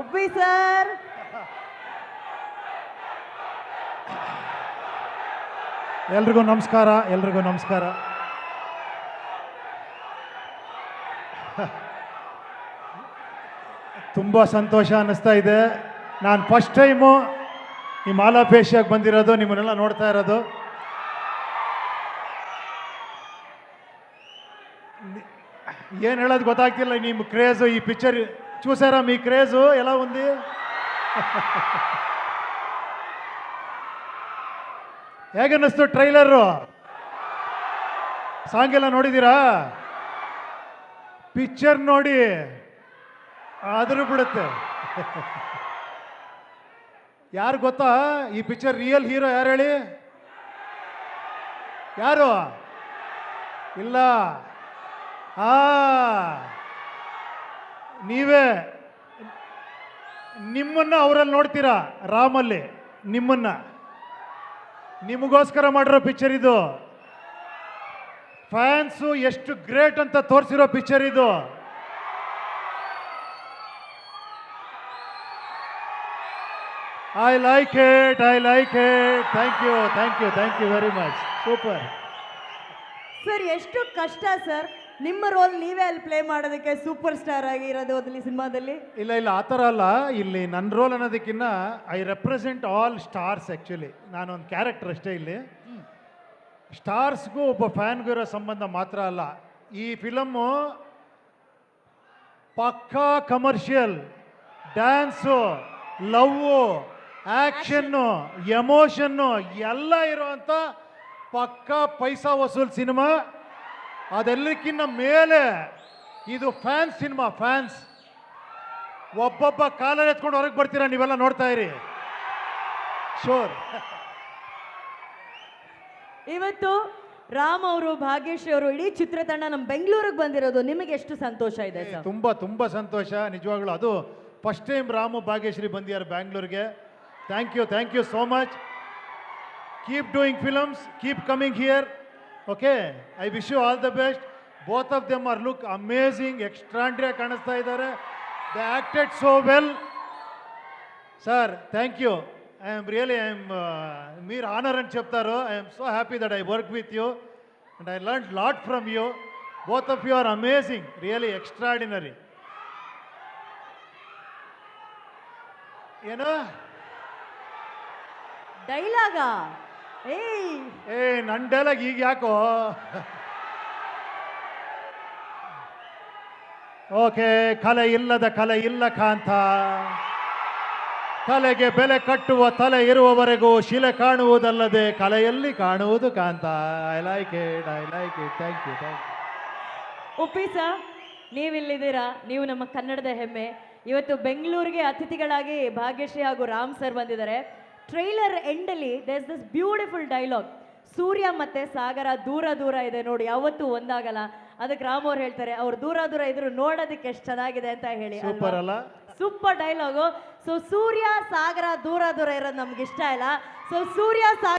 Uppi sir. ಎಲ್ರಿಗೂ ನಮಸ್ಕಾರ. ಎಲ್ರಿಗೂ ನಮಸ್ಕಾರ. ತುಂಬ ಸಂತೋಷ ಅನ್ನಿಸ್ತಾ ಇದೆ. ನಾನು ಫಸ್ಟ್ ಟೈಮು ಈ ಮಾಲಾಪೇಶಿಯಾಗಿ ಬಂದಿರೋದು, ನಿಮ್ಮನ್ನೆಲ್ಲ ನೋಡ್ತಾ ಇರೋದು. ಏನು ಹೇಳೋದು ಗೊತ್ತಾಗ್ತಿಲ್ಲ. ನಿಮ್ಮ ಕ್ರೇಜು, ఈ పిక్చర్ చూసారా? మీ క్రేజు ఎలా ఉంది? ಹೇಗನ್ನಿಸ್ತು ಟ್ರೈಲರು? ಸಾಂಗ್ ಎಲ್ಲ ನೋಡಿದ್ದೀರಾ? ಪಿಕ್ಚರ್ ನೋಡಿ ಆದರೂ ಬಿಡುತ್ತೆ. ಯಾರು ಗೊತ್ತಾ ಈ ಪಿಕ್ಚರ್ ರಿಯಲ್ ಹೀರೋ ಯಾರು ಹೇಳಿ? ಯಾರು? ಇಲ್ಲ. ನೀವೇ. ನಿಮ್ಮನ್ನ ಅವರಲ್ಲಿ ನೋಡ್ತೀರಾ ರಾಮಲ್ಲಿ. ನಿಮಗೋಸ್ಕರ ಮಾಡಿರೋ ಪಿಕ್ಚರ್ ಇದು. ಫ್ಯಾನ್ಸು ಎಷ್ಟು ಗ್ರೇಟ್ ಅಂತ ತೋರಿಸಿರೋ ಪಿಕ್ಚರ್ ಇದು. I like it. Thank you very much. Super sir. ಎಷ್ಟು ಕಷ್ಟ ಸರ್ ನಿಮ್ಮ ರೋಲ್ ನೀವೇ ಅಲ್ಲಿ ಪ್ಲೇ ಮಾಡೋದಕ್ಕೆ, ಸೂಪರ್ ಸ್ಟಾರ್ ಆಗಿರೋದು ಅಲ್ಲಿ ಸಿನಿಮಾದಲ್ಲಿ. ಇಲ್ಲ ಆ ಥರ ಅಲ್ಲ. ಇಲ್ಲಿ ನನ್ನ ರೋಲ್ ಅನ್ನೋದಕ್ಕಿಂತ I represent all stars. Actually ನಾನೊಂದು ಕ್ಯಾರೆಕ್ಟರ್ ಅಷ್ಟೇ. ಇಲ್ಲಿ ಸ್ಟಾರ್ಸ್ಗೂ ಒಬ್ಬ ಫ್ಯಾನ್ಗೂ ಇರೋ ಸಂಬಂಧ ಮಾತ್ರ ಅಲ್ಲ. ಈ ಫಿಲಮ್ಮು ಪಕ್ಕಾ commercial, dance, love, action, emotion ಎಲ್ಲ ಇರೋವಂಥ ಪಕ್ಕಾ ಪೈಸಾ ವಸೂಲ್ ಸಿನಿಮಾ. ಅದೆಲ್ಲಕ್ಕಿಂತ ಮೇಲೆ ಇದು ಫ್ಯಾನ್ಸ್ ಸಿನಿಮಾ. ಫ್ಯಾನ್ಸ್ ಒಬ್ಬೊಬ್ಬ ಕಾಲಲ್ಲಿ ಎತ್ಕೊಂಡು ಹೊರಗೆ ಬರ್ತೀರಾ ನೀವೆಲ್ಲ, ನೋಡ್ತಾ ಇರಿ. ಶೋರ್. ಇವತ್ತು ರಾಮ್ ಅವರು, ಭಾಗ್ಯಶ್ರೀ ಅವರು, ಇಡೀ ಚಿತ್ರತಂಡ ನಮ್ಮ ಬೆಂಗಳೂರಿಗೆ ಬಂದಿರೋದು ನಿಮಗೆ ಎಷ್ಟು ಸಂತೋಷ ಇದೆ ಸರ್? ತುಂಬ ಸಂತೋಷ ನಿಜವಾಗ್ಲೂ. ಅದು ಫಸ್ಟ್ ಟೈಮ್ ರಾಮು ಭಾಗ್ಯಶ್ರೀ ಬಂದಿದ್ದಾರೆ ಬ್ಯಾಂಗ್ಳೂರಿಗೆ. Thank you so much. Keep doing films, keep coming here. Okay, I wish you all the best. Both of them are look amazing, extraordinary ಕಾಣಿಸ್ತಾ ಇದ್ದಾರೆ. They acted so well. Sir, thank you. I am మీరు honor అని చెప్తారు. I am so happy that I worked with you and I learned lot from you. Both of you are amazing, really extraordinary. ಏನು ಡೈಲಾಗಾ? ನನ್ನ dialogue ಈಗ ಯಾಕೋ? Okay. ಕಲೆ ಇಲ್ಲದ ಕಲೆ ಇಲ್ಲ ಕಾಂತ, ಕಲೆಗೆ ಬೆಲೆ ಕಟ್ಟುವ ತಲೆ ಇರುವವರೆಗೂ ಶಿಲೆ ಕಾಣುವುದಲ್ಲದೆ ಕಲೆಯಲ್ಲಿ ಕಾಣುವುದು ಕಾಂತ. I like it. Thank you. Uppi sir, ನೀವಿಲ್ಲಿದ್ದೀರಾ. ನೀವು ನಮ್ಮ ಕನ್ನಡದ ಹೆಮ್ಮೆ. ಇವತ್ತು ಬೆಂಗಳೂರಿಗೆ ಅತಿಥಿಗಳಾಗಿ ಭಾಗ್ಯಶ್ರೀ ಹಾಗೂ ರಾಮ್ ಸರ್ ಬಂದಿದ್ದಾರೆ. ಟ್ರೈಲರ್ ಎಂಡಲ್ಲಿ there is this beautiful dialogue, ಸೂರ್ಯ ಮತ್ತೆ ಸಾಗರ ದೂರ ಇದೆ ನೋಡಿ, ಯಾವತ್ತೂ ಒಂದಾಗಲ್ಲ. ಅದಕ್ಕೆ ರಾಮ್ ಅವ್ರು ಹೇಳ್ತಾರೆ, ಅವ್ರು ದೂರ ಇದ್ರು ನೋಡೋದಕ್ಕೆ ಎಷ್ಟು ಚೆನ್ನಾಗಿದೆ ಅಂತ ಹೇಳಿ. ಸೂಪರ್ ಅಲ್ಲ? Super dialogue. ಸೊ ಸೂರ್ಯ ಸಾಗರ ದೂರ ಇರೋದು ನಮ್ಗೆ ಇಷ್ಟ ಇಲ್ಲ. ಸೊ ಸೂರ್ಯ ಸಾಗರ